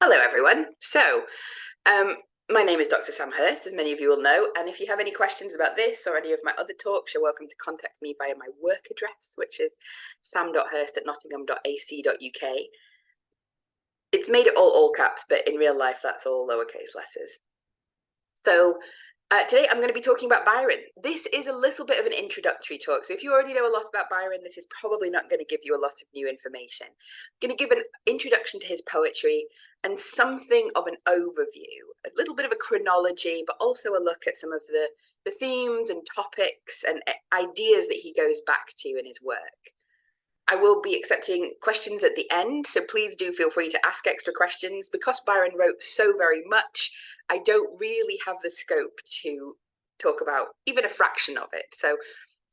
Hello, everyone. Um, my name is Dr. Sam Hirst, as many of you will know, and if you have any questions about this or any of my other talks, you're welcome to contact me via my work address, which is sam.hirst@nottingham.ac.uk. It's made it all caps, but in real life, that's all lowercase letters. So today I'm going to be talking about Byron. This is a little bit of an introductory talk. So if you already know a lot about Byron, this is probably not going to give you a lot of new information. I'm going to give an introduction to his poetry and something of an overview, a little bit of a chronology, but also a look at some of the themes and topics and ideas that he goes back to in his work. I will be accepting questions at the end, so please do feel free to ask extra questions. Because Byron wrote so very much, I don't really have the scope to talk about even a fraction of it. So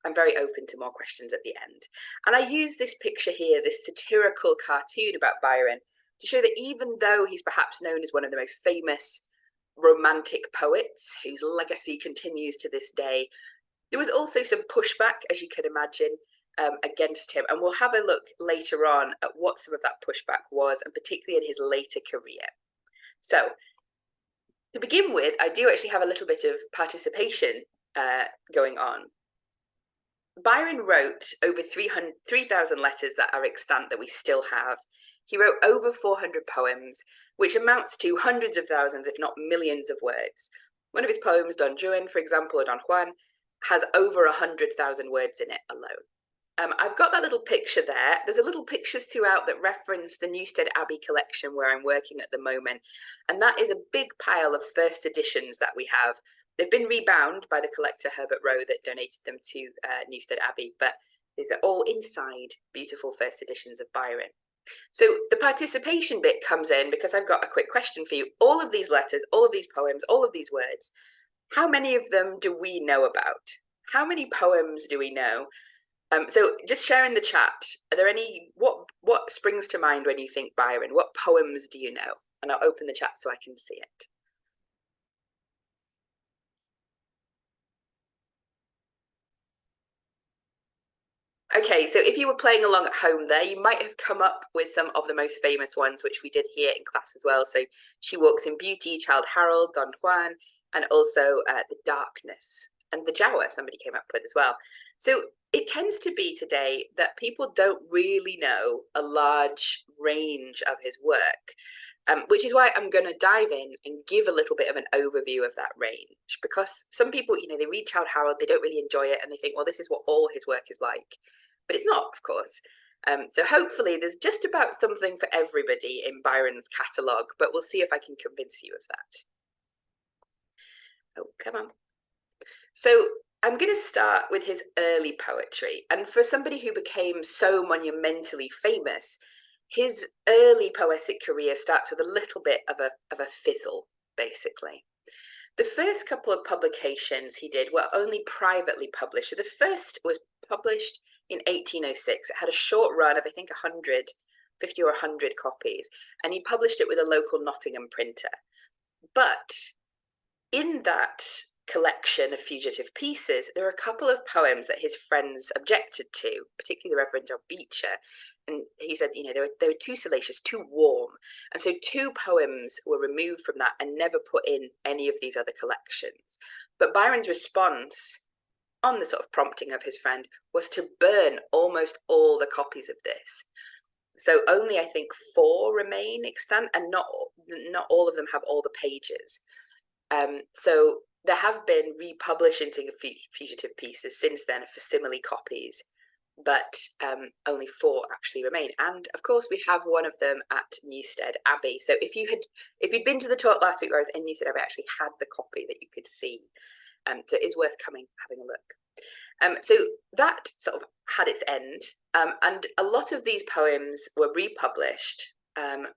I'm very open to more questions at the end. And I use this picture here, this satirical cartoon about Byron, to show that even though he's perhaps known as one of the most famous romantic poets whose legacy continues to this day, there was also some pushback, as you can imagine, against him. And we'll have a look later on at what some of that pushback was, and particularly in his later career. So to begin with, I do actually have a little bit of participation going on. Byron wrote over 3,000 letters that are extant that we still have. He wrote over 400 poems, which amounts to hundreds of thousands, if not millions of words. One of his poems, Don Juan, for example, or Don Juan, has over 100,000 words in it alone. I've got that little picture there. There's a little pictures throughout that reference the Newstead Abbey collection where I'm working at the moment. And that is a big pile of first editions that we have. They've been rebound by the collector Herbert Rowe that donated them to Newstead Abbey, but these are all inside beautiful first editions of Byron. So the participation bit comes in because I've got a quick question for you. All of these letters, all of these poems, all of these words, how many of them do we know about? How many poems do we know? So just share in the chat, are there any, what springs to mind when you think Byron? What poems do you know? And I'll open the chat so I can see it. Okay, so if you were playing along at home there, you might have come up with some of the most famous ones, which we did here in class as well. So She Walks in Beauty, Childe Harold, Don Juan, and also The Darkness. And the Jawa somebody came up with as well. So it tends to be today that people don't really know a large range of his work, which is why I'm going to dive in and give a little bit of an overview of that range. Because some people, they read Childe Harold, they don't really enjoy it, and they think, well, this is what all his work is like. But it's not, of course. So hopefully there's just about something for everybody in Byron's catalogue, but we'll see if I can convince you of that. Oh, come on. So I'm going to start with his early poetry. And for somebody who became so monumentally famous, his early poetic career starts with a little bit of a fizzle, basically. The first couple of publications he did were only privately published. So the first was published in 1806. It had a short run of, I think, 50 or 100 copies. And he published it with a local Nottingham printer. But in that collection of fugitive pieces, there are a couple of poems that his friends objected to, particularly the Reverend John Beecher. And he said, they were too salacious, too warm. And so 2 poems were removed from that and never put in any of these other collections. But Byron's response, on the sort of prompting of his friend, was to burn almost all the copies of this. So only, I think, 4 remain extant, and not all of them have all the pages. So there have been republishing of fugitive pieces since then for simile copies, but only 4 actually remain. And of course, we have one of them at Newstead Abbey. So if you'd been to the talk last week where I was in Newstead Abbey, I actually had the copy that you could see. So it is worth having a look. So that sort of had its end, and a lot of these poems were republished,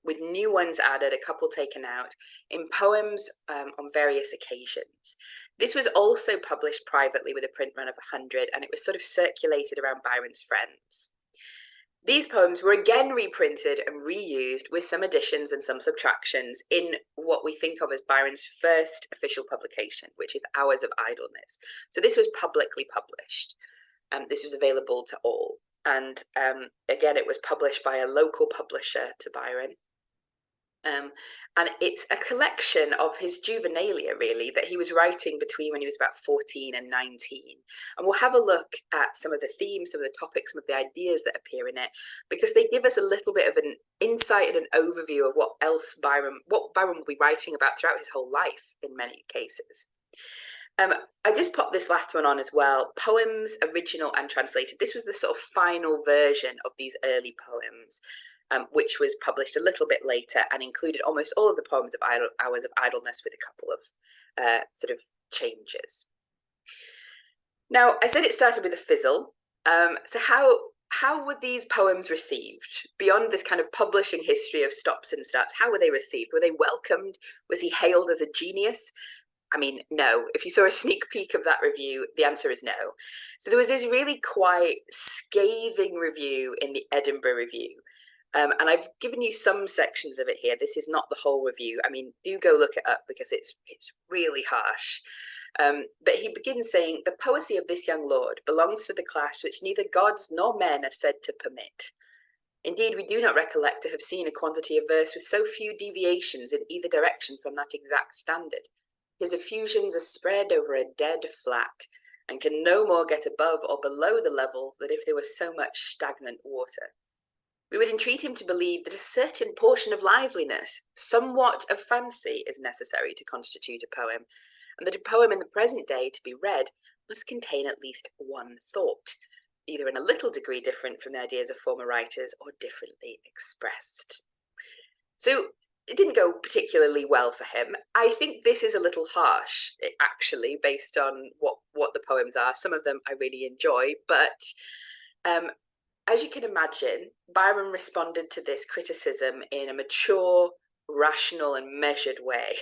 with new ones added, a couple taken out, in poems on various occasions. This was also published privately with a print run of 100, and it was sort of circulated around Byron's friends. These poems were again reprinted and reused with some additions and some subtractions in what we think of as Byron's first official publication, which is Hours of Idleness. So this was publicly published. This was available to all. And again, it was published by a local publisher to Byron. And it's a collection of his juvenilia, really, that he was writing between when he was about 14 and 19. And we'll have a look at some of the themes, some of the topics, some of the ideas that appear in it, because they give us a little bit of an insight and an overview of what Byron will be writing about throughout his whole life in many cases. I just popped this last one on as well. Poems, original and translated. This was the sort of final version of these early poems, which was published a little bit later and included almost all of the poems of Hours of Idleness with a couple of sort of changes. Now, I said it started with a fizzle. So how were these poems received? Beyond this kind of publishing history of stops and starts, how were they received? Were they welcomed? Was he hailed as a genius? I mean, no. If you saw a sneak peek of that review, the answer is no. So there was this really quite scathing review in the Edinburgh Review. And I've given you some sections of it here. This is not the whole review. I mean, do go look it up because it's really harsh. But he begins saying, "The poesy of this young lord belongs to the class which neither gods nor men are said to permit. Indeed, we do not recollect to have seen a quantity of verse with so few deviations in either direction from that exact standard. His effusions are spread over a dead flat, and can no more get above or below the level than if there were so much stagnant water. We would entreat him to believe that a certain portion of liveliness, somewhat of fancy, is necessary to constitute a poem, and that a poem in the present day to be read must contain at least one thought, either in a little degree different from the ideas of former writers or differently expressed." So it didn't go particularly well for him. I think this is a little harsh, actually, based on what the poems are. Some of them I really enjoy, but as you can imagine, Byron responded to this criticism in a mature, rational, and measured way,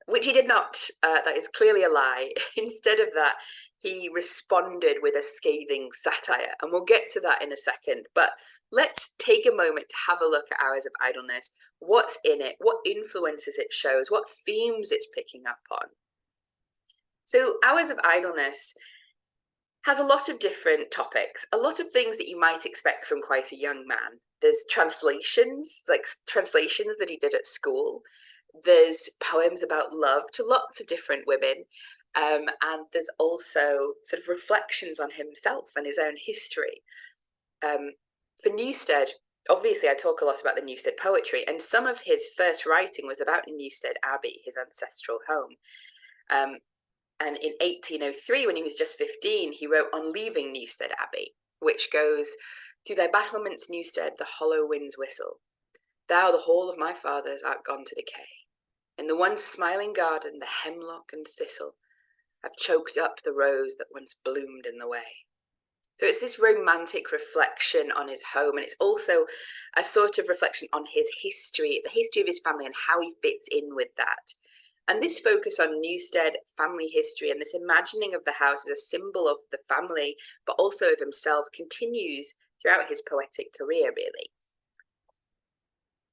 which he did not. That is clearly a lie. Instead of that, he responded with a scathing satire, and we'll get to that in a second. But let's take a moment to have a look at Hours of Idleness. What's in it? What influences it shows? What themes it's picking up on? So Hours of Idleness has a lot of different topics, a lot of things that you might expect from quite a young man. There's translations, like translations that he did at school. There's poems about love to lots of different women. And there's also sort of reflections on himself and his own history. For Newstead, obviously I talk a lot about the Newstead poetry, and some of his first writing was about Newstead Abbey, his ancestral home. And in 1803, when he was just 15, he wrote On Leaving Newstead Abbey, which goes, "Through thy battlements, Newstead, the hollow winds whistle. Thou, the hall of my fathers, art gone to decay. In the once smiling garden, the hemlock and thistle have choked up the rose that once bloomed in the way." So it's this romantic reflection on his home, and it's also a sort of reflection on his history, the history of his family, and how he fits in with that. And this focus on Newstead family history and this imagining of the house as a symbol of the family, but also of himself, continues throughout his poetic career, really.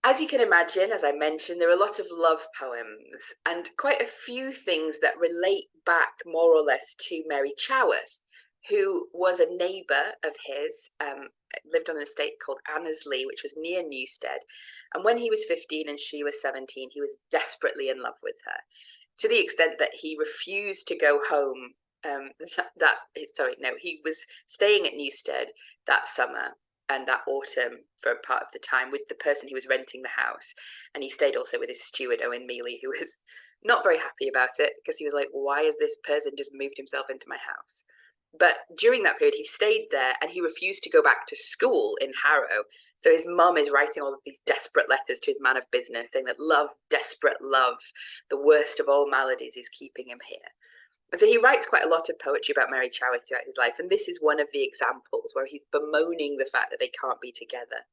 As you can imagine, as I mentioned, there are a lot of love poems and quite a few things that relate back more or less to Mary Chaworth, who was a neighbour of his, lived on an estate called Annesley, which was near Newstead. And when he was 15 and she was 17, he was desperately in love with her, to the extent that he refused to go home. He was staying at Newstead that summer and that autumn for a part of the time with the person who was renting the house. And he stayed also with his steward, Owen Mealy, who was not very happy about it, because he was like, why has this person just moved himself into my house? But during that period, he stayed there and he refused to go back to school in Harrow. So his mum is writing all of these desperate letters to his man of business, saying that love, desperate love, the worst of all maladies, is keeping him here. And so he writes quite a lot of poetry about Mary Chaworth throughout his life. And this is one of the examples where he's bemoaning the fact that they can't be together.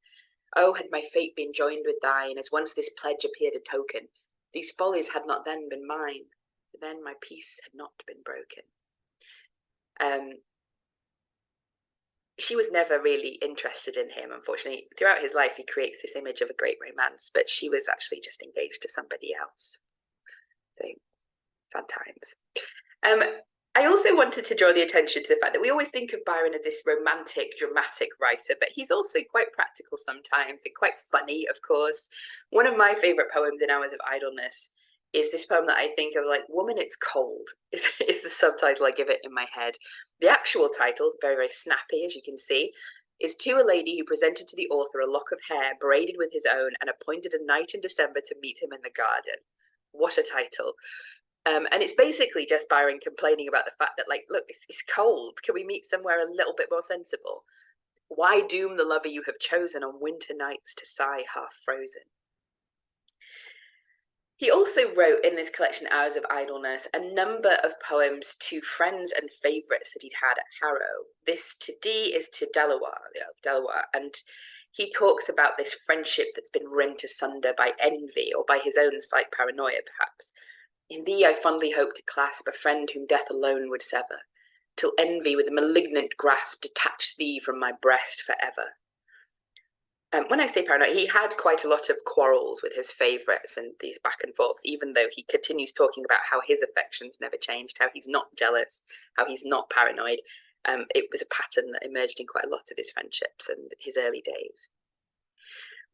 "Oh, had my fate been joined with thine, as once this pledge appeared a token, these follies had not then been mine, for then my peace had not been broken." She was never really interested in him, unfortunately. Throughout his life, he creates this image of a great romance, but she was actually just engaged to somebody else. So, sad times. I also wanted to draw the attention to the fact that we always think of Byron as this romantic, dramatic writer, but he's also quite practical sometimes and quite funny, of course. One of my favourite poems in Hours of Idleness is this poem that I think of like Woman, It's Cold, is the subtitle I give it in my head. The actual title, very, very snappy, as you can see, is to a lady who presented to the author a lock of hair braided with his own and appointed a night in December to meet him in the garden. What a title. And it's basically just Byron complaining about the fact that, like, look, it's cold. Can we meet somewhere a little bit more sensible? Why doom the lover you have chosen on winter nights to sigh half frozen? He also wrote in this collection, Hours of Idleness, a number of poems to friends and favourites that he'd had at Harrow. This to Dee is to Delaware, the Earl of Delaware, and he talks about this friendship that's been rent asunder by envy or by his own slight paranoia, perhaps. In thee I fondly hope to clasp a friend whom death alone would sever, till envy with a malignant grasp detach thee from my breast for ever. When I say paranoid, he had quite a lot of quarrels with his favourites and these back and forths, even though he continues talking about how his affections never changed, how he's not jealous, how he's not paranoid. It was a pattern that emerged in quite a lot of his friendships and his early days.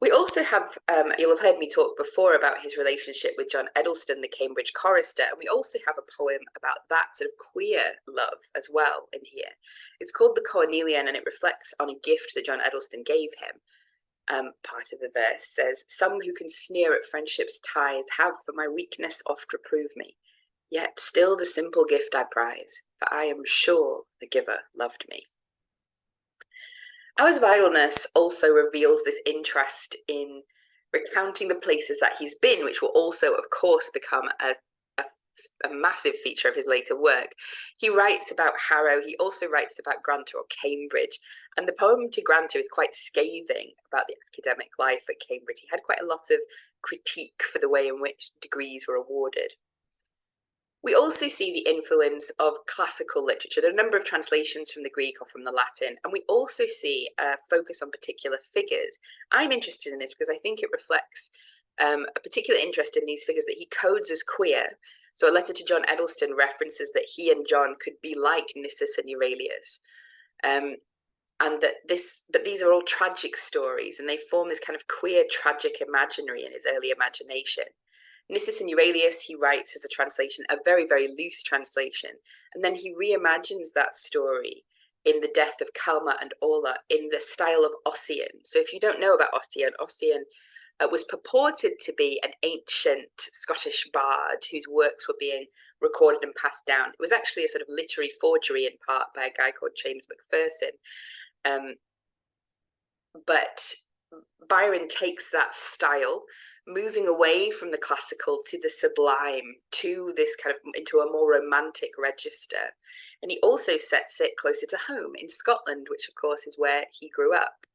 We also have, you'll have heard me talk before about his relationship with John Eddleston, the Cambridge chorister, and we also have a poem about that sort of queer love as well in here. It's called The Cornelian, and it reflects on a gift that John Eddleston gave him. Part of the verse says, "Some who can sneer at friendship's ties have for my weakness oft reproved me, yet still the simple gift I prize, for I am sure the giver loved me." Hours of Idleness also reveals this interest in recounting the places that he's been, which will also, of course, become a massive feature of his later work. He writes about Harrow, he also writes about Granter or Cambridge, and the poem to Granter is quite scathing about the academic life at Cambridge. He had quite a lot of critique for the way in which degrees were awarded. We also see the influence of classical literature. There are a number of translations from the Greek or from the Latin, and we also see a focus on particular figures. I'm interested in this because I think it reflects a particular interest in these figures that he codes as queer. So a letter to John Eddleston references that he and John could be like Nisus and Euralius. And that these are all tragic stories, and they form this kind of queer tragic imaginary in his early imagination. Nisus and Euralius, he writes as a translation, a very, very loose translation, and then he reimagines that story in the death of Calma and Orla in the style of Ossian. So if you don't know about Ossian, Ossian was purported to be an ancient Scottish bard whose works were being recorded and passed down. It was actually a sort of literary forgery in part by a guy called James Macpherson. But Byron takes that style, moving away from the classical to the sublime, to this kind of into a more romantic register. And he also sets it closer to home in Scotland, which of course is where he grew up.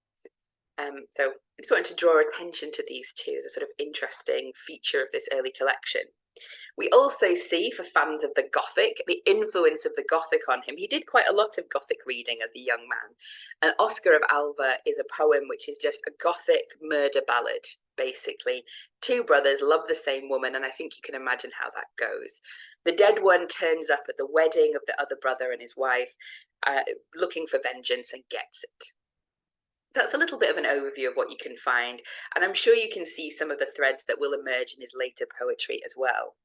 So I just wanted to draw attention to these two as a sort of interesting feature of this early collection. We also see, for fans of the Gothic, the influence of the Gothic on him. He did quite a lot of Gothic reading as a young man. And Oscar of Alva is a poem which is just a Gothic murder ballad, basically. Two brothers love the same woman, and I think you can imagine how that goes. The dead one turns up at the wedding of the other brother and his wife, looking for vengeance, and gets it. That's a little bit of an overview of what you can find, and I'm sure you can see some of the threads that will emerge in his later poetry as well.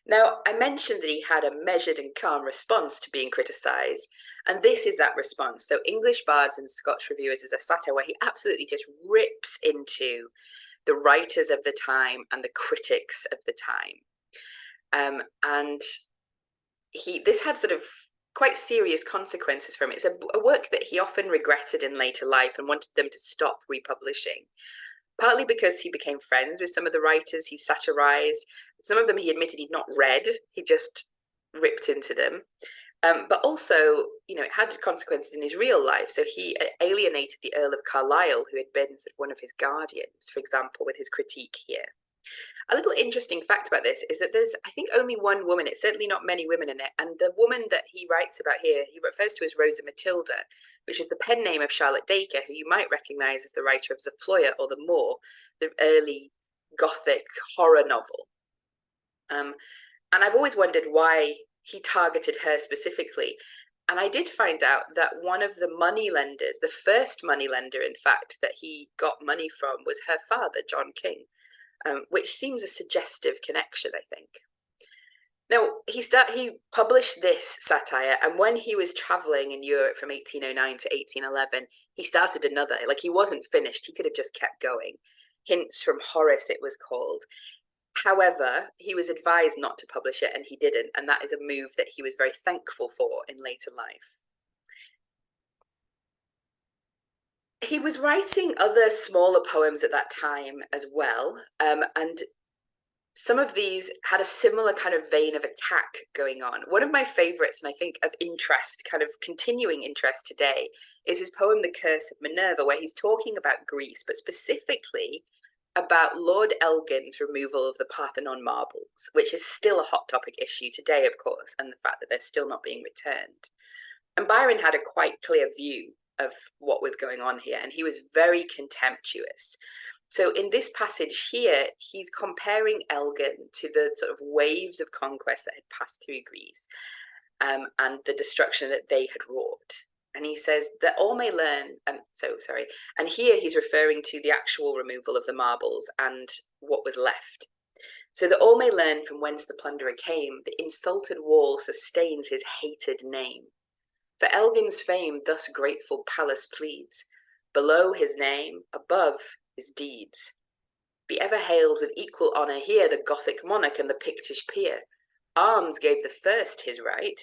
Now, I mentioned that he had a measured and calm response to being criticised, and this is that response. So English Bards and Scotch Reviewers is a satire where he absolutely just rips into the writers of the time and the critics of the time. And this had sort of quite serious consequences for him. It's a work that he often regretted in later life and wanted them to stop republishing, partly because he became friends with some of the writers he satirized. Some of them he admitted he'd not read, he just ripped into them. But also, it had consequences in his real life. So he alienated the Earl of Carlisle, who had been sort of one of his guardians, for example, with his critique here. A little interesting fact about this is that there's, I think, only one woman. It's certainly not many women in it. And the woman that he writes about here, he refers to as Rosa Matilda, which is the pen name of Charlotte Dacre, who you might recognise as the writer of Zofloya or The Moor, the early Gothic horror novel. And I've always wondered why he targeted her specifically. And I did find out that one of the money lenders, the first money lender, in fact, that he got money from was her father, John King, which seems a suggestive connection, I think. Now, he published this satire, and when he was traveling in Europe from 1809 to 1811, he started another. Like, he wasn't finished. He could have just kept going. Hints from Horace, it was called. However, he was advised not to publish it, and he didn't, and that is a move that he was very thankful for in later life. He was writing other smaller poems at that time as well, and some of these had a similar kind of vein of attack going on. One of my favorites, and I think of interest, kind of continuing interest today, is his poem, The Curse of Minerva, where he's talking about Greece, but specifically about Lord Elgin's removal of the Parthenon marbles, which is still a hot topic issue today, of course, and the fact that they're still not being returned. And Byron had a quite clear view of what was going on here, and he was very contemptuous. So in this passage here, he's comparing Elgin to the sort of waves of conquest that had passed through Greece, and the destruction that they had wrought. And he says that all may learn, and here he's referring to the actual removal of the marbles and what was left. So that all may learn from whence the plunderer came, the insulted wall sustains his hated name. For Elgin's fame thus grateful Pallas pleads, below his name, above his deeds. Be ever hailed with equal honour here the Gothic monarch and the Pictish peer. Arms gave the first his right,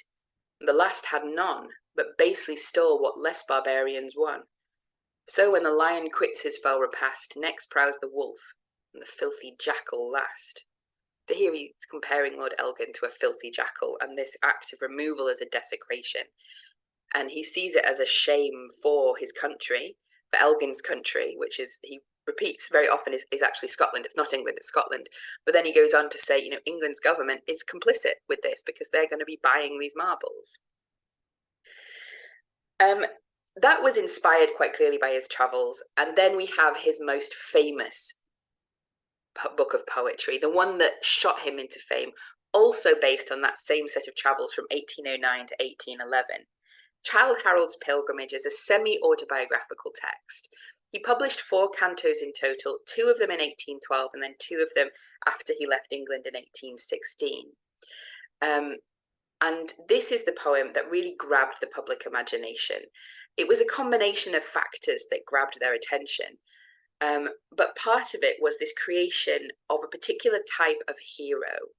and the last had none, but basely stole what less barbarians won. So when the lion quits his fell repast, next prowls the wolf, and the filthy jackal last. But here he's comparing Lord Elgin to a filthy jackal, and this act of removal as a desecration. And he sees it as a shame for his country, for Elgin's country, which is, he repeats very often, is actually Scotland. It's not England, it's Scotland. But then he goes on to say, England's government is complicit with this because they're going to be buying these marbles. That was inspired quite clearly by his travels. And then we have his most famous book of poetry, the one that shot him into fame, also based on that same set of travels from 1809 to 1811. Childe Harold's Pilgrimage is a semi-autobiographical text. He published 4 cantos in total, 2 of them in 1812 and then 2 of them after he left England in 1816. And this is the poem that really grabbed the public imagination. It was a combination of factors that grabbed their attention. But part of it was this creation of a particular type of hero.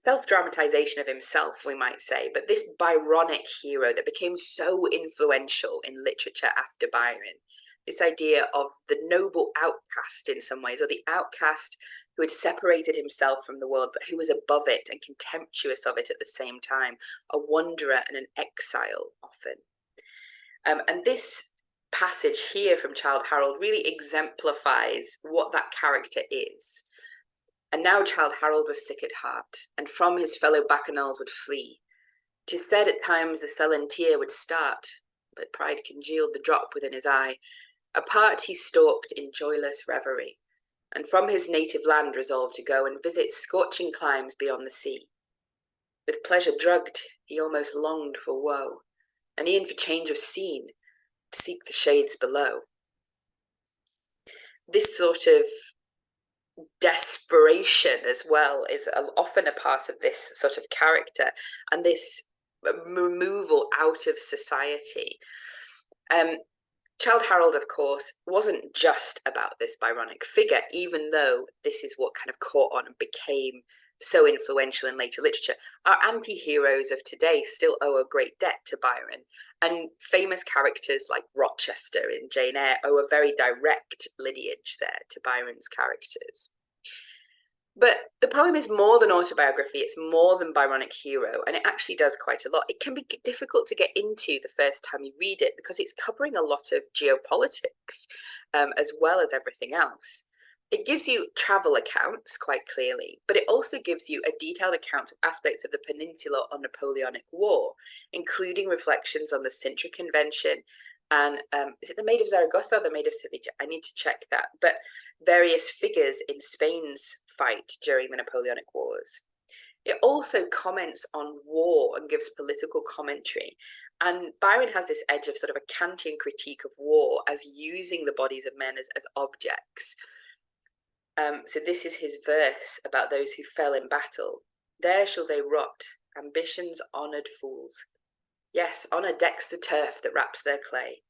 Self-dramatization of himself, we might say, but this Byronic hero that became so influential in literature after Byron. This idea of the noble outcast in some ways, or the outcast who had separated himself from the world, but who was above it and contemptuous of it at the same time, a wanderer and an exile often. And this passage here from Childe Harold really exemplifies what that character is. And now Childe Harold was sick at heart, and from his fellow bacchanals would flee. 'Tis said at times the sullen tear would start, but pride congealed the drop within his eye. Apart he stalked in joyless reverie, and from his native land resolved to go and visit scorching climes beyond the sea. With pleasure drugged, he almost longed for woe, and e'en for change of scene, to seek the shades below. This sort of desperation as well is often a part of this sort of character, and this removal out of society. Childe Harold, of course, wasn't just about this Byronic figure, even though this is what kind of caught on and became so influential in later literature. Our anti-heroes of today still owe a great debt to Byron, and famous characters like Rochester in Jane Eyre owe a very direct lineage there to Byron's characters. But the poem is more than autobiography, it's more than Byronic hero, and it actually does quite a lot. It can be difficult to get into the first time you read it because it's covering a lot of geopolitics as well as everything else. It gives you travel accounts quite clearly, but it also gives you a detailed account of aspects of the Peninsular or Napoleonic War, including reflections on the Sintra Convention and is it the Maid of Zaragoza or the Maid of Sevilla? I need to check that. But various figures in Spain's fight during the Napoleonic Wars. It also comments on war and gives political commentary. And Byron has this edge of sort of a Kantian critique of war as using the bodies of men as objects. So this is his verse about those who fell in battle. There shall they rot, ambition's honoured fools. Yes, honour decks the turf that wraps their clay.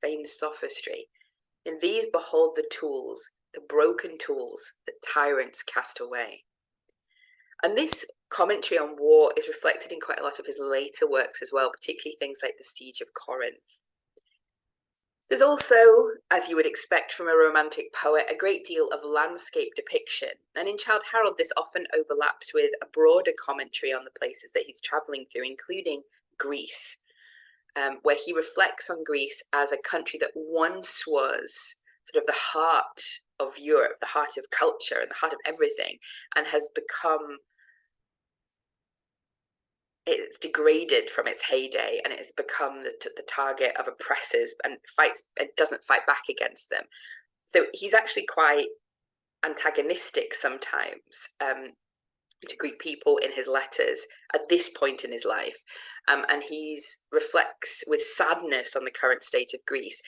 Vain sophistry. In these behold the tools, the broken tools that tyrants cast away. And this commentary on war is reflected in quite a lot of his later works as well, particularly things like the Siege of Corinth. There's also, as you would expect from a romantic poet, a great deal of landscape depiction. And in Childe Harold, this often overlaps with a broader commentary on the places that he's travelling through, including Greece, where he reflects on Greece as a country that once was sort of the heart of Europe, the heart of culture and the heart of everything, and has become, it's degraded from its heyday, and it has become the target of oppressors and doesn't fight back against them. So he's actually quite antagonistic sometimes to Greek people in his letters at this point in his life, and he's reflects with sadness on the current state of Greece.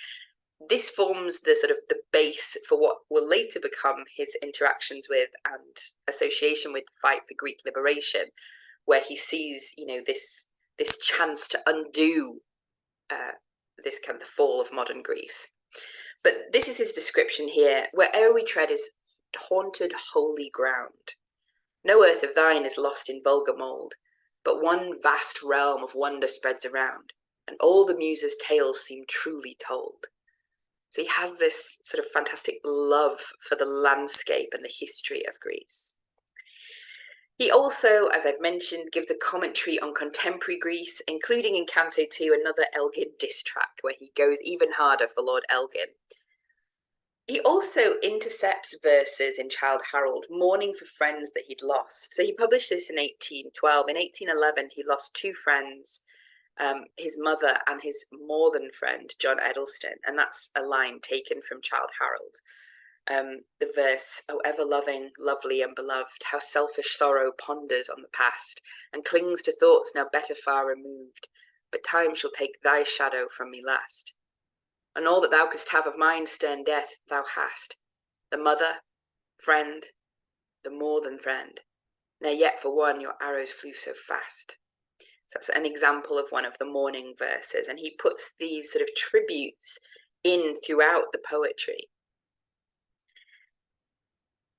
This forms the sort of the base for what will later become his interactions with and association with the fight for Greek liberation, where he sees, you know, this chance to undo this kind of the fall of modern Greece. But this is his description here: where'er we tread is haunted holy ground. No earth of thine is lost in vulgar mould, but one vast realm of wonder spreads around, and all the muses' tales seem truly told. So he has this sort of fantastic love for the landscape and the history of Greece. He also, as I've mentioned, gives a commentary on contemporary Greece, including in Canto 2 another Elgin diss track, where he goes even harder for Lord Elgin. He also intercepts verses in Childe Harold, mourning for friends that he'd lost. So he published this in 1812. In 1811, he lost two friends, his mother and his more than friend, John Edelston. And that's a line taken from Childe Harold. The verse, "O ever-loving, lovely and beloved, how selfish sorrow ponders on the past, and clings to thoughts now better far removed, but time shall take thy shadow from me last. And all that thou couldst have of mine stern death thou hast, the mother, friend, the more than friend, nay yet for one your arrows flew so fast." So that's an example of one of the mourning verses, and he puts these sort of tributes in throughout the poetry.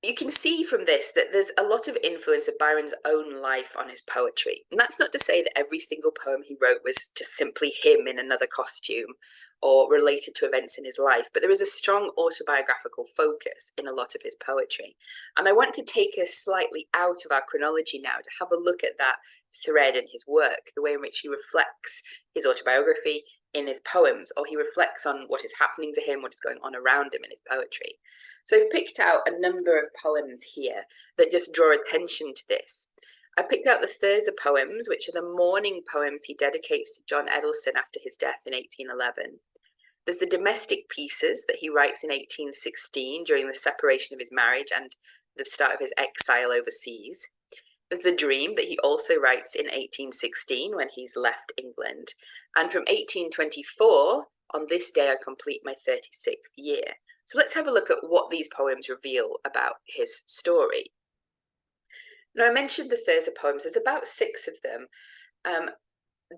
You can see from this that there's a lot of influence of Byron's own life on his poetry. And that's not to say that every single poem he wrote was just simply him in another costume or related to events in his life, but there is a strong autobiographical focus in a lot of his poetry. And I want to take us slightly out of our chronology now to have a look at that thread in his work, the way in which he reflects his autobiography in his poems, or he reflects on what is happening to him, what is going on around him in his poetry. So I've picked out a number of poems here that just draw attention to this. I picked out the Thurza poems, which are the mourning poems he dedicates to John Edelston after his death in 1811. There's the domestic pieces that he writes in 1816 during the separation of his marriage and the start of his exile overseas. There's the Dream that he also writes in 1816 when he's left England. And from 1824, on this day I complete my 36th year. So let's have a look at what these poems reveal about his story. Now, I mentioned the Thurza poems. There's about 6 of them.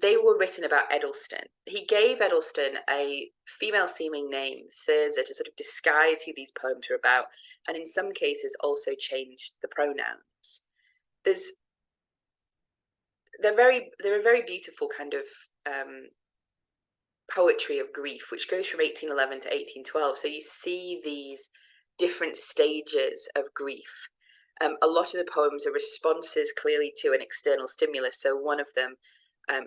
They were written about Edelston. He gave Edelston a female-seeming name, Thurza, to sort of disguise who these poems were about, and in some cases also changed the pronouns. They're a very beautiful kind of poetry of grief, which goes from 1811 to 1812. So you see these different stages of grief. A lot of the poems are responses clearly to an external stimulus. So one of them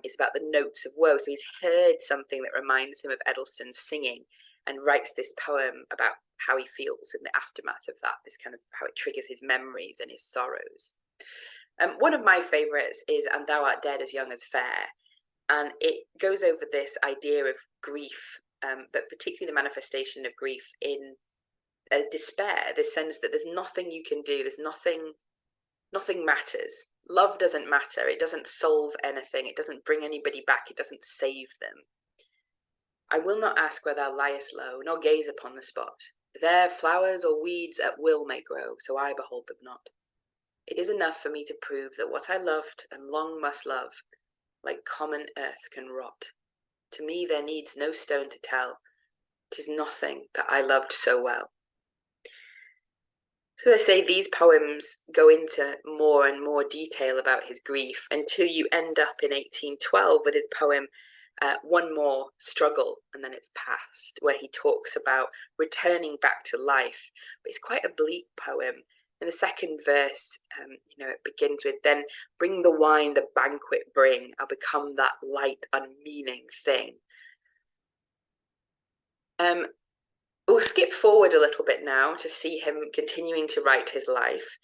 is about the notes of woe. So he's heard something that reminds him of Edelston's singing and writes this poem about how he feels in the aftermath of that, this kind of how it triggers his memories and his sorrows. One of my favourites is "And Thou Art Dead as Young as Fair," and it goes over this idea of grief, but particularly the manifestation of grief in despair, this sense that there's nothing you can do, there's nothing matters. Love doesn't matter. It doesn't solve anything. It doesn't bring anybody back. It doesn't save them. I will not ask where thou liest low, nor gaze upon the spot. There flowers or weeds at will may grow, so I behold them not. It is enough for me to prove that what I loved and long must love, like common earth can rot. To me there needs no stone to tell, 'tis nothing that I loved so well. So they say these poems go into more and more detail about his grief until you end up in 1812 with his poem One More Struggle, and then it's past, where he talks about returning back to life. But it's quite a bleak poem. In the second verse, it begins with, then bring the wine the banquet bring, I'll become that light unmeaning thing. We'll skip forward a little bit now to see him continuing to write his life.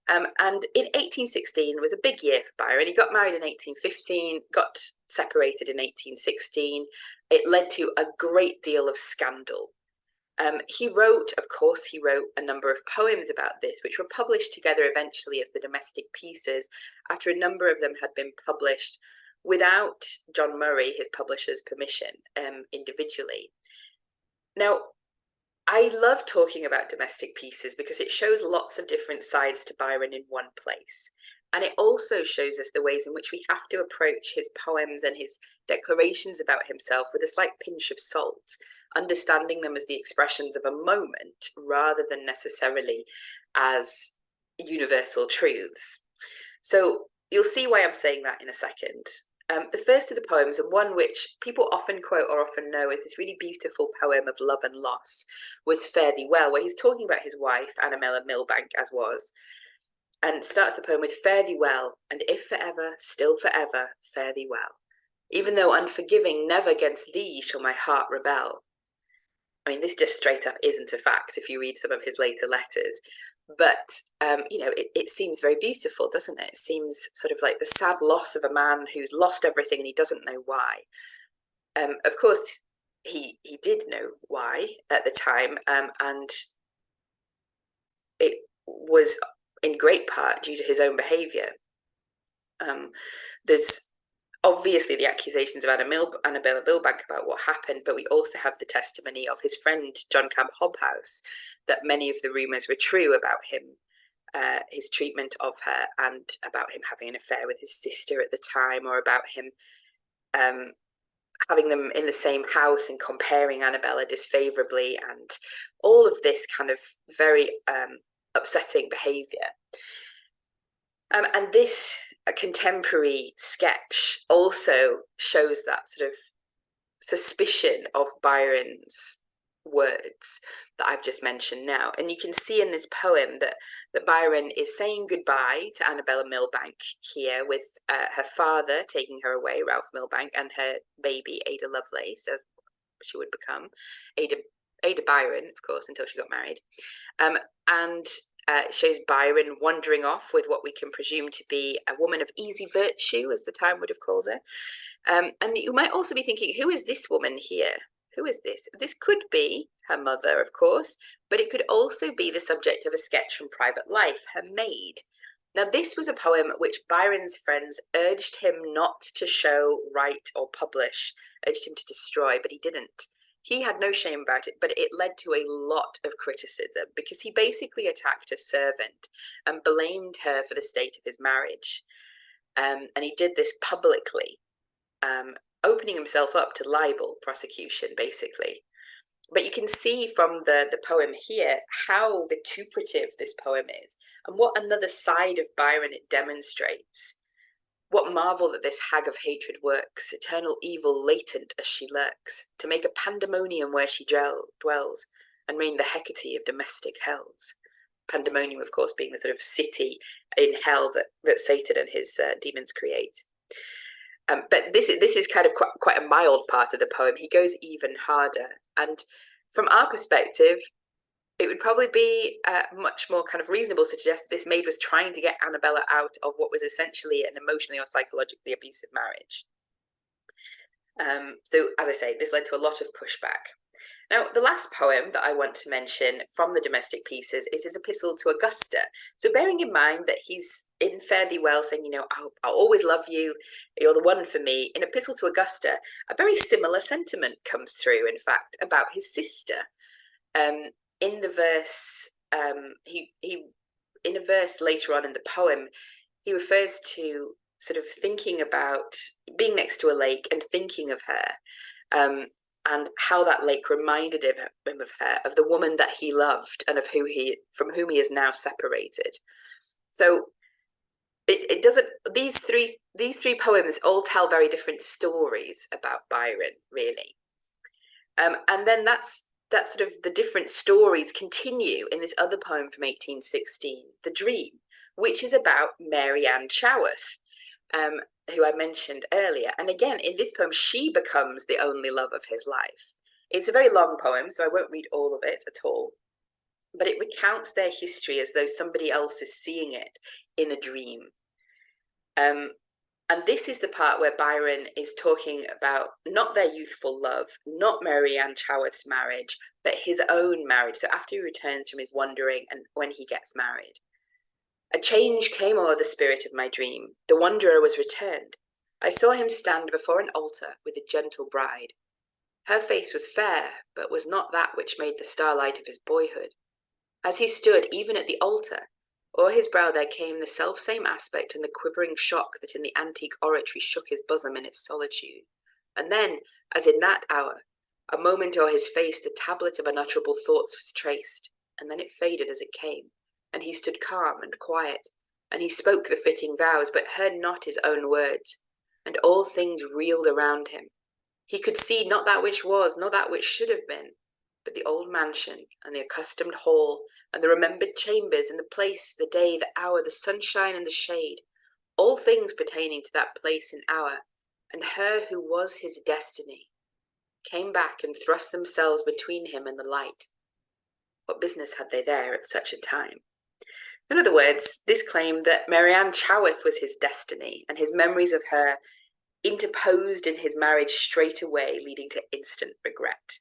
And in 1816 was a big year for Byron. He got married in 1815, got separated in 1816. It led to a great deal of scandal. He wrote a number of poems about this, which were published together eventually as the domestic pieces, after a number of them had been published without John Murray, his publisher's permission, individually. Now, I love talking about domestic pieces because it shows lots of different sides to Byron in one place. And it also shows us the ways in which we have to approach his poems and his declarations about himself with a slight pinch of salt, understanding them as the expressions of a moment rather than necessarily as universal truths. So you'll see why I'm saying that in a second. The first of the poems, and one which people often quote or often know, is this really beautiful poem of love and loss, was Fare Thee Well, where he's talking about his wife, Annabella Millbank, as was, and starts the poem with Fare thee well, and if forever, still forever, fare thee well. Even though unforgiving, never against thee shall my heart rebel. I mean, this just straight up isn't a fact if you read some of his later letters. But, it seems very beautiful, doesn't it? It seems sort of like the sad loss of a man who's lost everything and he doesn't know why. Of course, he did know why at the time, and it was in great part due to his own behaviour. There's obviously the accusations of Annabella Millbank about what happened, but we also have the testimony of his friend John Camp Hobhouse that many of the rumours were true about him, his treatment of her, and about him having an affair with his sister at the time, or about him having them in the same house and comparing Annabella disfavourably, and all of this kind of very upsetting behaviour. And this contemporary sketch also shows that sort of suspicion of Byron's words that I've just mentioned now. And you can see in this poem that Byron is saying goodbye to Annabella Millbank here, with her father taking her away, Ralph Millbank, and her baby, Ada Lovelace, as she would become, Ada Byron, of course, until she got married. And it shows Byron wandering off with what we can presume to be a woman of easy virtue, as the time would have called her. And you might also be thinking, who is this woman here? Who is this? This could be her mother, of course, but it could also be the subject of a sketch from private life, her maid. Now, this was a poem which Byron's friends urged him not to show, write, or publish, urged him to destroy, but he didn't. He had no shame about it, but it led to a lot of criticism because he basically attacked a servant and blamed her for the state of his marriage. And he did this publicly, opening himself up to libel prosecution, basically. But you can see from the poem here how vituperative this poem is and what another side of Byron it demonstrates. What marvel that this hag of hatred works, eternal evil latent as she lurks, to make a pandemonium where she dwells, and reign the Hecate of domestic hells. Pandemonium, of course, being the sort of city in hell that Satan and his demons create. But this is kind of quite a mild part of the poem. He goes even harder. And from our perspective, it would probably be much more kind of reasonable to suggest that this maid was trying to get Annabella out of what was essentially an emotionally or psychologically abusive marriage. So, as I say, this led to a lot of pushback. Now, the last poem that I want to mention from the domestic pieces is his epistle to Augusta. So, bearing in mind that he's in Fare Thee Well saying, I'll always love you, you're the one for me, in Epistle to Augusta, a very similar sentiment comes through, in fact, about his sister. In the verse, in a verse later on in the poem, he refers to sort of thinking about being next to a lake and thinking of her. And how that lake reminded him of her, of the woman that he loved, and of from whom he is now separated. So it doesn't. These three poems all tell very different stories about Byron, really. And then that sort of the different stories continue in this other poem from 1816, The Dream, which is about Mary Ann Chaworth, who I mentioned earlier. And again, in this poem, she becomes the only love of his life. It's a very long poem, so I won't read all of it at all. But it recounts their history as though somebody else is seeing it in a dream. And this is the part where Byron is talking about not their youthful love, not Mary Ann Chaworth's marriage, but his own marriage. So after he returns from his wandering and when he gets married. A change came o'er the spirit of my dream. The wanderer was returned. I saw him stand before an altar with a gentle bride. Her face was fair, but was not that which made the starlight of his boyhood. As he stood even at the altar, o'er his brow there came the selfsame aspect and the quivering shock that in the antique oratory shook his bosom in its solitude. And then, as in that hour, a moment o'er his face the tablet of unutterable thoughts was traced, and then it faded as it came. And he stood calm and quiet, and he spoke the fitting vows, but heard not his own words, and all things reeled around him. He could see not that which was, nor that which should have been, but the old mansion, and the accustomed hall, and the remembered chambers, and the place, the day, the hour, the sunshine and the shade, all things pertaining to that place and hour, and her who was his destiny, came back and thrust themselves between him and the light. What business had they there at such a time? In other words, this claimed that Mary Ann Chaworth was his destiny, and his memories of her interposed in his marriage straight away, leading to instant regret.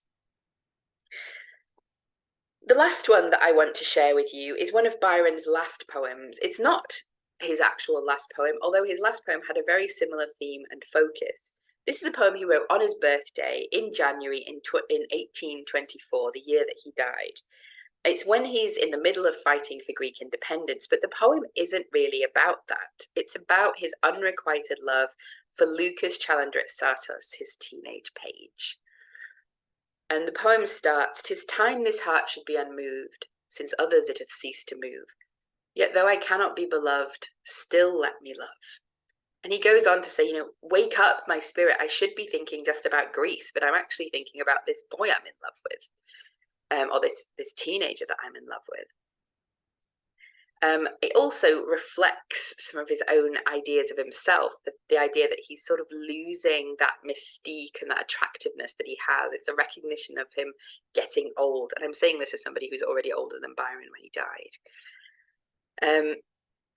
The last one that I want to share with you is one of Byron's last poems. It's not his actual last poem, although his last poem had a very similar theme and focus. This is a poem he wrote on his birthday in January in 1824, the year that he died. It's when he's in the middle of fighting for Greek independence, but the poem isn't really about that. It's about his unrequited love for Lucas Chalandritsatos, his teenage page. And the poem starts, "'Tis time this heart should be unmoved, since others it hath ceased to move. Yet though I cannot be beloved, still let me love." And he goes on to say, wake up, my spirit. I should be thinking just about Greece, but I'm actually thinking about this boy I'm in love with. Or this teenager that I'm in love with. It also reflects some of his own ideas of himself, the idea that he's sort of losing that mystique and that attractiveness that he has. It's a recognition of him getting old. And I'm saying this as somebody who's already older than Byron when he died.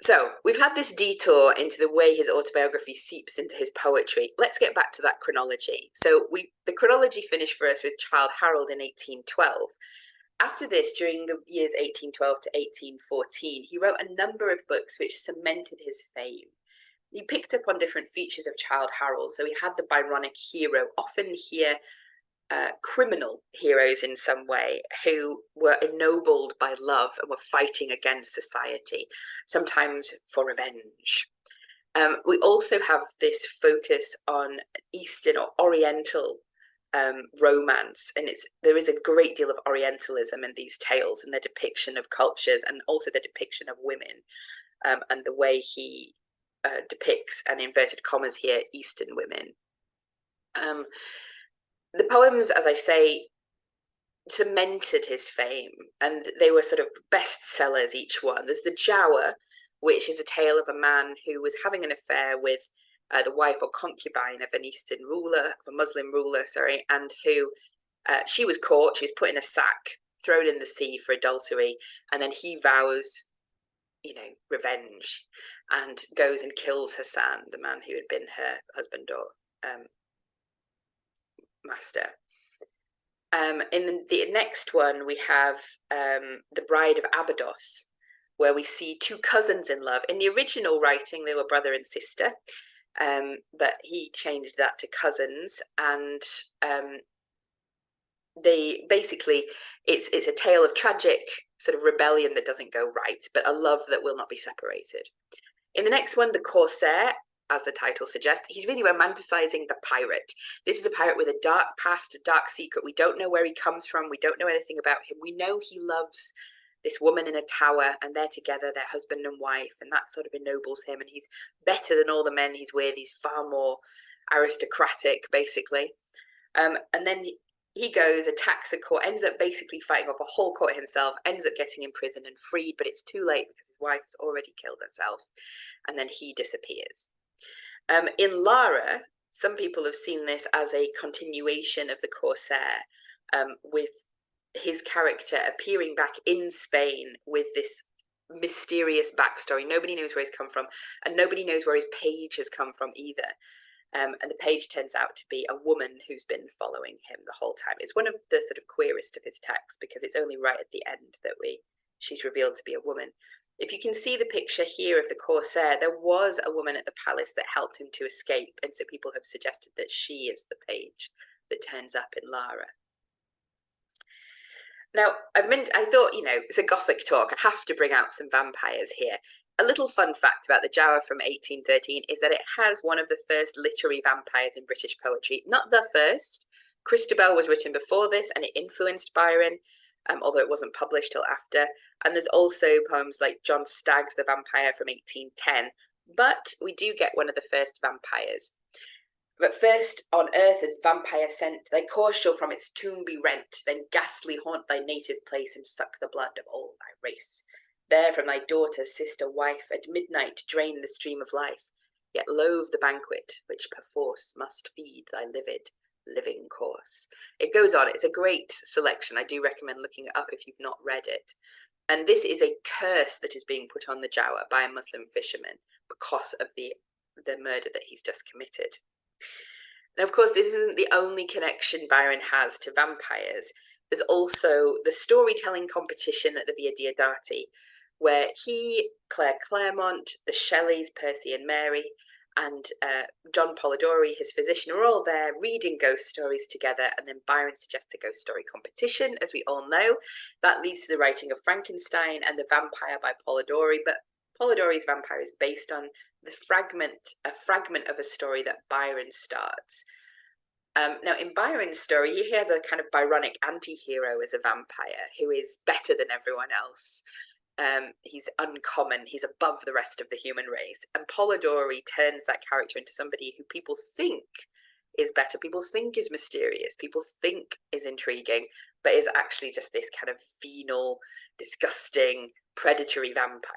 So we've had this detour into the way his autobiography seeps into his poetry. Let's get back to that chronology. So the chronology finished for us with Childe Harold in 1812. After this, during the years 1812 to 1814, he wrote a number of books which cemented his fame. He picked up on different features of Childe Harold. So he had the Byronic hero, often here criminal heroes in some way, who were ennobled by love and were fighting against society, sometimes for revenge. We also have this focus on Eastern or Oriental romance, and there is a great deal of Orientalism in these tales and their depiction of cultures, and also the depiction of women, and the way he depicts, and inverted commas here, Eastern women. The poems, as I say, cemented his fame, and they were sort of bestsellers, each one. There's The Giaour, which is a tale of a man who was having an affair with the wife or concubine of an Eastern ruler, of a Muslim ruler, and who she was caught, she was put in a sack, thrown in the sea for adultery, and then he vows, revenge, and goes and kills Hassan, the man who had been her husband or master. In the next one, we have The Bride of Abydos, where we see two cousins in love. In the original writing, they were brother and sister, but he changed that to cousins, and they basically, it's a tale of tragic sort of rebellion that doesn't go right, but a love that will not be separated. In the next one, The Corsair, as the title suggests, he's really romanticizing the pirate. This is a pirate with a dark past, a dark secret. We don't know where he comes from. We don't know anything about him. We know he loves this woman in a tower, and they're together, they're husband and wife, and that sort of ennobles him, and he's better than all the men he's with. He's far more aristocratic, basically. And then he goes, attacks a court, ends up basically fighting off a whole court himself, ends up getting imprisoned and freed, but it's too late because his wife has already killed herself, and then he disappears. In Lara, some people have seen this as a continuation of the Corsair, with his character appearing back in Spain with this mysterious backstory. Nobody knows where he's come from, and nobody knows where his page has come from either. And the page turns out to be a woman who's been following him the whole time. It's one of the sort of queerest of his texts, because it's only right at the end that she's revealed to be a woman. If you can see the picture here of the Corsair, there was a woman at the palace that helped him to escape, and so people have suggested that she is the page that turns up in Lara. Now, I thought, it's a Gothic talk. I have to bring out some vampires here. A little fun fact about the Giaour from 1813 is that it has one of the first literary vampires in British poetry. Not the first. Christabel was written before this, and it influenced Byron, although it wasn't published till after. And there's also poems like John Stagg's The Vampire from 1810. But we do get one of the first vampires. But first on earth as vampire sent, thy corse shall from its tomb be rent, then ghastly haunt thy native place and suck the blood of all thy race. There from thy daughter, sister, wife, at midnight drain the stream of life, yet loathe the banquet which perforce must feed thy living corse. It goes on. It's a great selection. I do recommend looking it up if you've not read it. And this is a curse that is being put on the Giaour by a Muslim fisherman because of the murder that he's just committed. Now, of course, this isn't the only connection Byron has to vampires. There's also the storytelling competition at the Via Diodati, where he, Claire Clairmont, the Shelleys, Percy and Mary, and John Polidori, his physician, are all there reading ghost stories together, and then Byron suggests a ghost story competition, as we all know. That leads to the writing of Frankenstein and The Vampire by Polidori, but Polidori's Vampire is based on a fragment of a story that Byron starts. Now, in Byron's story, he has a kind of Byronic anti-hero as a vampire who is better than everyone else. He's uncommon, he's above the rest of the human race. And Polidori turns that character into somebody who people think is better, people think is mysterious, people think is intriguing, but is actually just this kind of venal, disgusting, predatory vampire.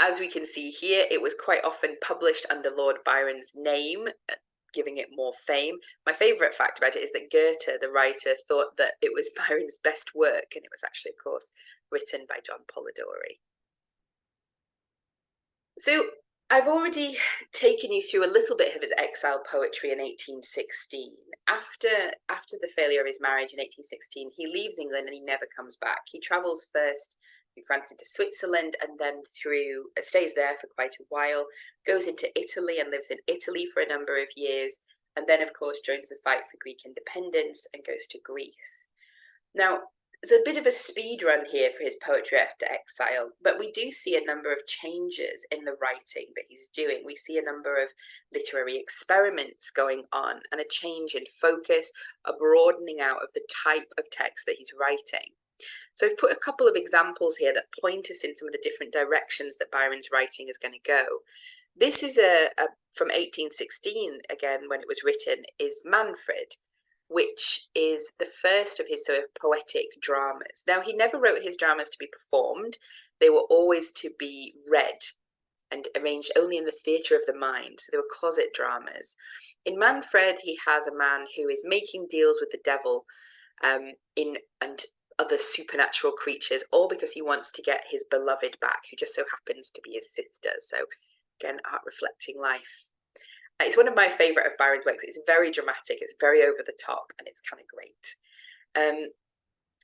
As we can see here, it was quite often published under Lord Byron's name, giving it more fame. My favourite fact about it is that Goethe, the writer, thought that it was Byron's best work, and it was actually, of course, written by John Polidori. So I've already taken you through a little bit of his exile poetry in 1816. After the failure of his marriage in 1816, he leaves England and he never comes back. He travels first through France into Switzerland, and then stays there for quite a while, goes into Italy and lives in Italy for a number of years, and then of course joins the fight for Greek independence and goes to Greece. Now, there's a bit of a speed run here for his poetry after exile, but we do see a number of changes in the writing that he's doing. We see a number of literary experiments going on, and a change in focus, a broadening out of the type of text that he's writing. So I've put a couple of examples here that point us in some of the different directions that Byron's writing is going to go. This is from 1816, again, when it was written, is Manfred, which is the first of his sort of poetic dramas. Now, he never wrote his dramas to be performed. They were always to be read and arranged only in the theatre of the mind. So they were closet dramas. In Manfred, he has a man who is making deals with the devil and other supernatural creatures, all because he wants to get his beloved back, who just so happens to be his sister. So again, art reflecting life. It's one of my favourite of Byron's works. It's very dramatic, it's very over the top, and it's kind of great.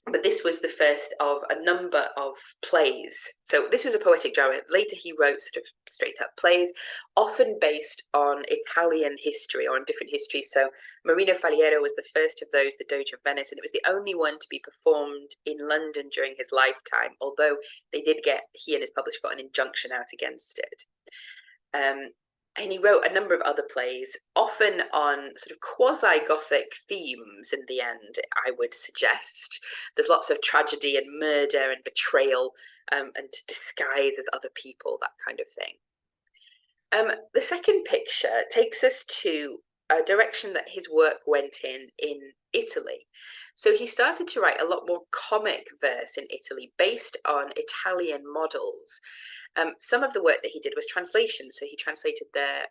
But this was the first of a number of plays. So this was a poetic drama. Later he wrote sort of straight up plays, often based on Italian history or on different histories. So Marino Faliero was the first of those, the Doge of Venice, and it was the only one to be performed in London during his lifetime, although he and his publisher got an injunction out against it. And he wrote a number of other plays, often on sort of quasi-Gothic themes in the end, I would suggest. There's lots of tragedy and murder and betrayal and disguise as other people, that kind of thing. The second picture takes us to a direction that his work went in Italy. So he started to write a lot more comic verse in Italy based on Italian models. Some of the work that he did was translation. So he translated the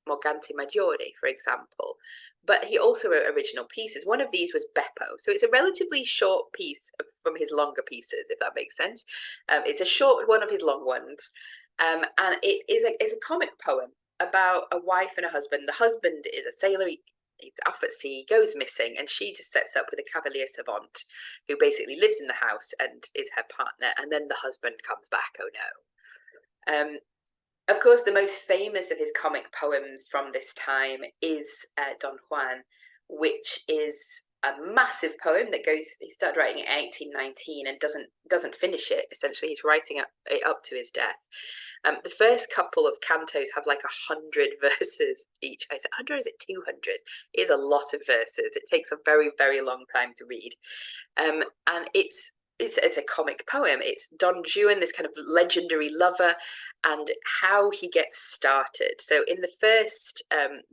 Morgante Maggiore, for example. But he also wrote original pieces. One of these was Beppo. So it's a relatively short piece from his longer pieces, if that makes sense. It's a short one of his long ones. And it is a comic poem about a wife and a husband. The husband is a sailor. He's off at sea, goes missing, and she just sets up with a cavalier savant who basically lives in the house and is her partner. And then the husband comes back. Oh no. Of course, the most famous of his comic poems from this time is Don Juan, which is a massive poem that he started writing in 1819 and doesn't finish it. Essentially, he's writing it up to his death. The first couple of cantos have like 100 verses each. Is it 100 or is it 200? It is a lot of verses. It takes a very, very long time to read. And it's a comic poem. It's Don Juan, this kind of legendary lover, and how he gets started. So in the first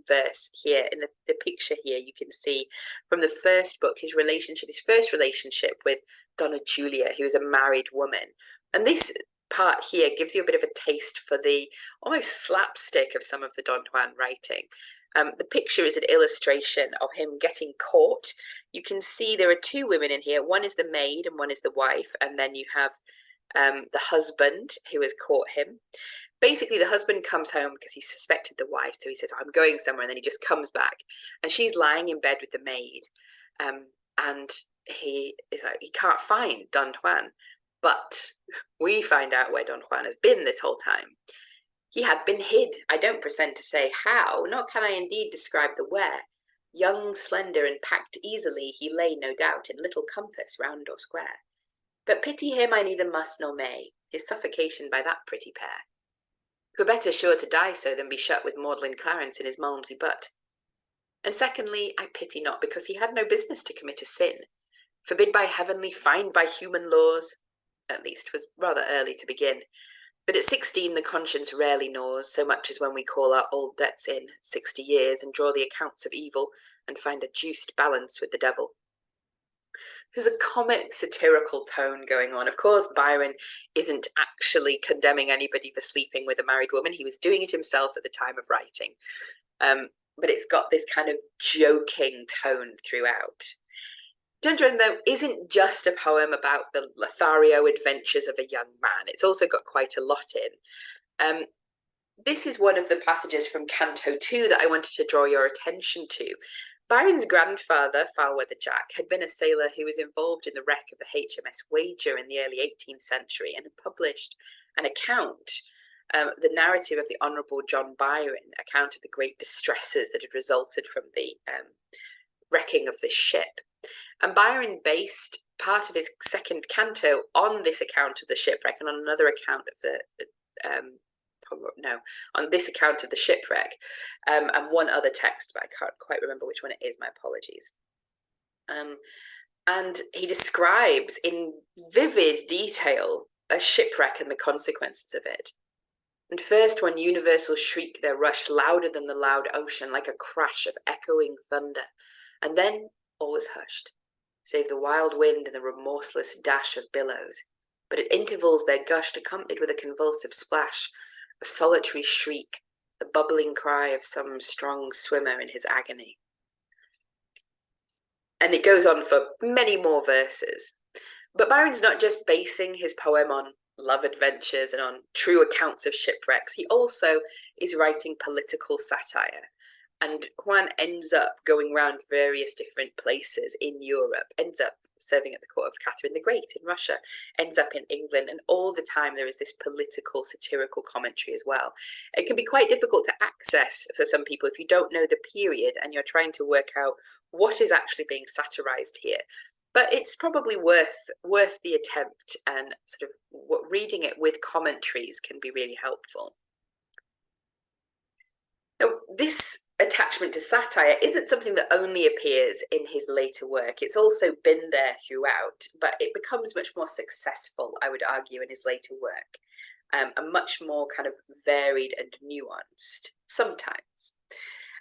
verse here, in the picture here, you can see from the first book, his first relationship with Donna Giulia, who is a married woman. And this part here gives you a bit of a taste for the almost slapstick of some of the Don Juan writing. The picture is an illustration of him getting caught. You can see there are two women in here. One is the maid and one is the wife. And then you have the husband who has caught him. Basically, the husband comes home because he suspected the wife. So he says, I'm going somewhere. And then he just comes back. And she's lying in bed with the maid. And he is like, he can't find Don Juan. But we find out where Don Juan has been this whole time. He had been hid. I don't pretend to say how, nor can I indeed describe the where. Young, slender, and packed easily, he lay, no doubt, in little compass, round or square. But pity him I neither must nor may, his suffocation by that pretty pair. 'Twere better sure to die so than be shut with maudlin Clarence in his malmsey butt. And secondly, I pity not because he had no business to commit a sin, forbid by heavenly, fined by human laws. At least 'twas rather early to begin. But at 16 the conscience rarely gnaws, so much as when we call our old debts in 60 years and draw the accounts of evil and find a juiced balance with the devil. There's a comic, satirical tone going on. Of course, Byron isn't actually condemning anybody for sleeping with a married woman. He was doing it himself at the time of writing. But it's got this kind of joking tone throughout. Don Juan, though, isn't just a poem about the Lothario adventures of a young man. It's also got quite a lot in. This is one of the passages from Canto 2 that I wanted to draw your attention to. Byron's grandfather, Foulweather Jack, had been a sailor who was involved in the wreck of the HMS Wager in the early 18th century and had published an account, the narrative of the Honourable John Byron, account of the great distresses that had resulted from the wrecking of this ship. And Byron based part of his second canto on this account of the shipwreck and on another account of on this account of the shipwreck, and one other text, but I can't quite remember which one it is, my apologies. And he describes in vivid detail a shipwreck and the consequences of it. And first one universal shriek there rushed louder than the loud ocean, like a crash of echoing thunder, and then all was hushed, save the wild wind and the remorseless dash of billows. But at intervals there gushed, accompanied with a convulsive splash, a solitary shriek, the bubbling cry of some strong swimmer in his agony. And it goes on for many more verses. But Byron's not just basing his poem on love adventures and on true accounts of shipwrecks. He also is writing political satire. And Juan ends up going around various different places in Europe, ends up serving at the court of Catherine the Great in Russia, ends up in England, and all the time there is this political, satirical commentary as well. It can be quite difficult to access for some people if you don't know the period and you're trying to work out what is actually being satirized here. But it's probably worth the attempt, and sort of reading it with commentaries can be really helpful. Now, this attachment to satire isn't something that only appears in his later work. It's also been there throughout, but it becomes much more successful, I would argue, in his later work, and much more kind of varied and nuanced sometimes.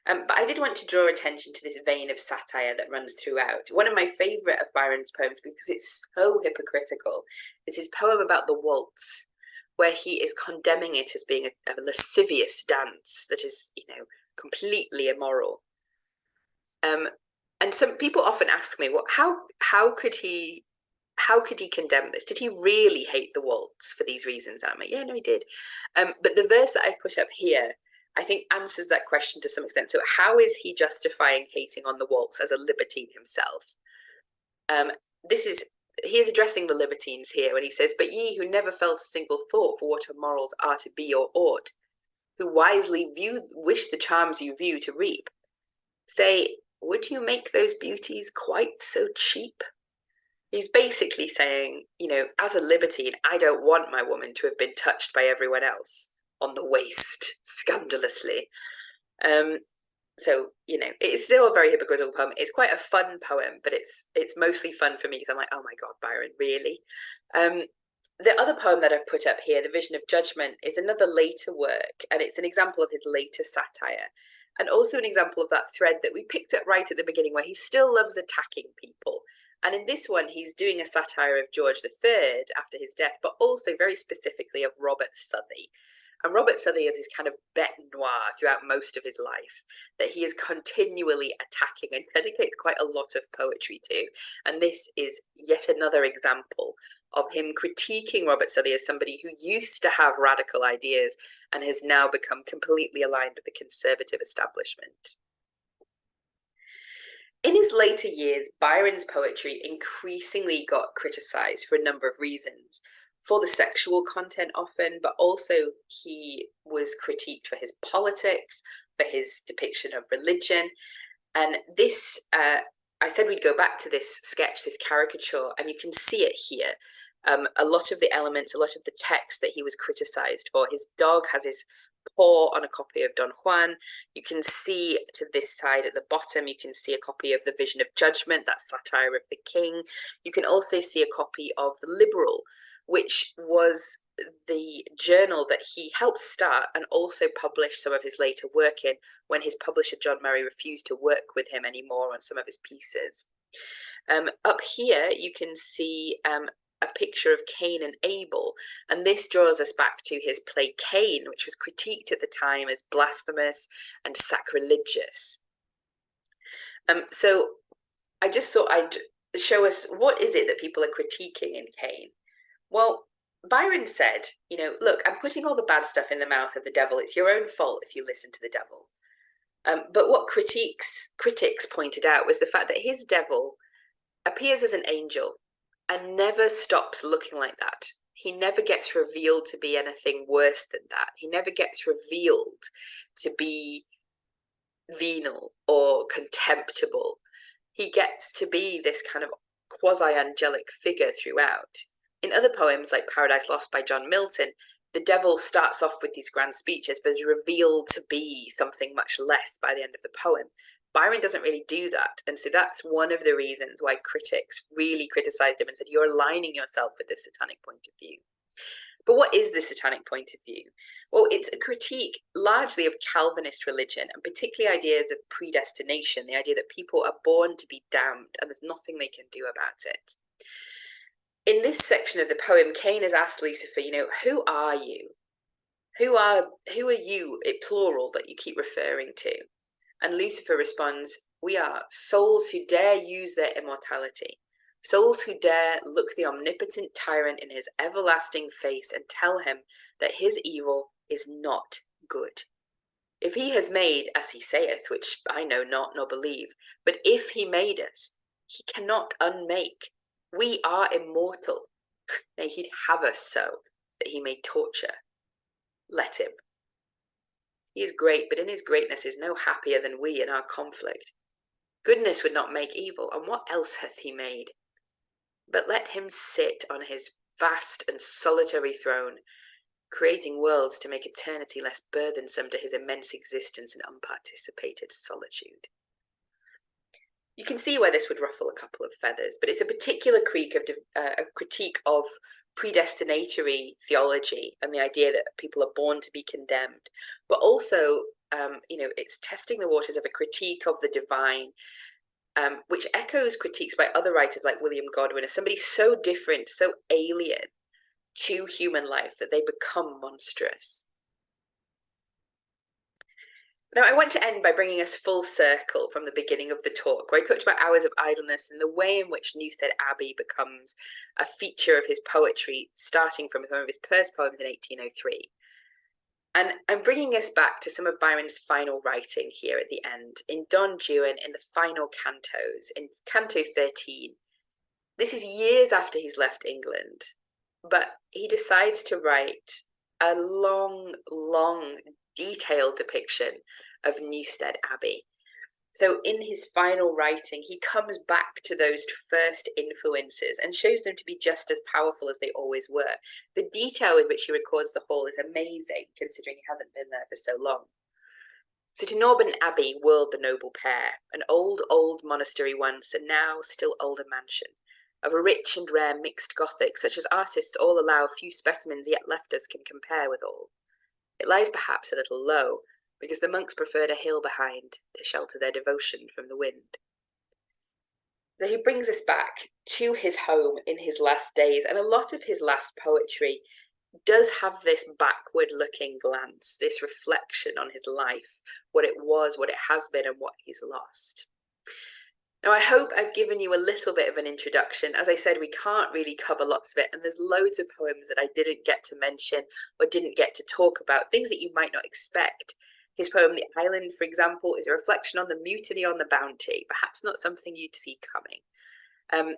But I did want to draw attention to this vein of satire that runs throughout. One of my favourite of Byron's poems, because it's so hypocritical, is his poem about the waltz, where he is condemning it as being a lascivious dance that is, completely immoral. And some people often ask me, well, how could he condemn this? Did he really hate the waltz for these reasons? And I'm like, yeah, no, he did. But the verse that I've put up here, I think, answers that question to some extent. So how is he justifying hating on the waltz as a libertine himself? He is addressing the libertines here when he says, "But ye who never felt a single thought for what her morals are to be or ought, who wisely wish the charms you view to reap, say, would you make those beauties quite so cheap?" He's basically saying, as a libertine, I don't want my woman to have been touched by everyone else on the waist, scandalously. So, it's still a very hypocritical poem. It's quite a fun poem, but it's mostly fun for me because I'm like, oh my God, Byron, really? The other poem that I've put up here, The Vision of Judgment, is another later work, and it's an example of his later satire, and also an example of that thread that we picked up right at the beginning, where he still loves attacking people. And in this one, he's doing a satire of George III after his death, but also very specifically of Robert Southey. And Robert Southey is this kind of bête noire throughout most of his life that he is continually attacking and dedicates quite a lot of poetry to. And this is yet another example of him critiquing Robert Southey as somebody who used to have radical ideas and has now become completely aligned with the conservative establishment. In his later years, Byron's poetry increasingly got criticised for a number of reasons. For the sexual content often, but also he was critiqued for his politics, for his depiction of religion. And this, I said we'd go back to this sketch, this caricature, and you can see it here. A lot of the elements, a lot of the text that he was criticised for. His dog has his paw on a copy of Don Juan. You can see to this side at the bottom, you can see a copy of The Vision of Judgment, that satire of the king. You can also see a copy of The Liberal, which was the journal that he helped start and also published some of his later work in when his publisher John Murray refused to work with him anymore on some of his pieces. Up here you can see a picture of Cain and Abel, and this draws us back to his play Cain, which was critiqued at the time as blasphemous and sacrilegious. So I just thought I'd show us what is it that people are critiquing in Cain. Well, Byron said, look, I'm putting all the bad stuff in the mouth of the devil. It's your own fault if you listen to the devil. But what critics pointed out was the fact that his devil appears as an angel and never stops looking like that. He never gets revealed to be anything worse than that. He never gets revealed to be venal or contemptible. He gets to be this kind of quasi-angelic figure throughout. In other poems like Paradise Lost by John Milton, the devil starts off with these grand speeches, but is revealed to be something much less by the end of the poem. Byron doesn't really do that. And so that's one of the reasons why critics really criticized him and said, you're aligning yourself with this satanic point of view. But what is the satanic point of view? Well, it's a critique largely of Calvinist religion, and particularly ideas of predestination, the idea that people are born to be damned and there's nothing they can do about it. In this section of the poem, Cain has asked Lucifer, who are you? Who are you, plural, that you keep referring to? And Lucifer responds, we are souls who dare use their immortality, souls who dare look the omnipotent tyrant in his everlasting face and tell him that his evil is not good. If he has made, as he saith, which I know not nor believe, but if he made us, he cannot unmake. We are immortal. Nay, he'd have us so, that he may torture. Let him. He is great, but in his greatness is no happier than we in our conflict. Goodness would not make evil, and what else hath he made? But let him sit on his vast and solitary throne, creating worlds to make eternity less burthensome to his immense existence and unparticipated solitude. You can see where this would ruffle a couple of feathers, but it's a particular critique of predestinatory theology and the idea that people are born to be condemned, but also, it's testing the waters of a critique of the divine, which echoes critiques by other writers like William Godwin as somebody so different, so alien to human life that they become monstrous. Now, I want to end by bringing us full circle from the beginning of the talk, where I talked about hours of idleness and the way in which Newstead Abbey becomes a feature of his poetry, starting from some of his first poems in 1803. And I'm bringing us back to some of Byron's final writing here at the end, in Don Juan, in the final cantos, in Canto 13. This is years after he's left England, but he decides to write a long, detailed depiction of Newstead Abbey. So in his final writing, he comes back to those first influences and shows them to be just as powerful as they always were. The detail with which he records the hall is amazing, considering he hasn't been there for so long. So to Norburton Abbey whirled the noble pair, an old monastery once, and now still older mansion, of a rich and rare mixed Gothic, such as artists all allow few specimens yet left us can compare withal. It lies perhaps a little low, because the monks preferred a hill behind to shelter their devotion from the wind. So he brings us back to his home in his last days, and a lot of his last poetry does have this backward-looking glance, this reflection on his life, what it was, what it has been, and what he's lost. Now, I hope I've given you a little bit of an introduction. As I said, we can't really cover lots of it, and there's loads of poems that I didn't get to mention or didn't get to talk about, things that you might not expect. His poem, The Island, for example, is a reflection on the mutiny on the Bounty, perhaps not something you'd see coming. And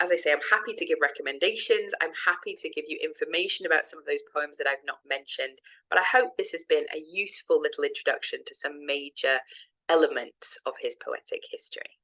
as I say, I'm happy to give recommendations. I'm happy to give you information about some of those poems that I've not mentioned, but I hope this has been a useful little introduction to some major elements of his poetic history.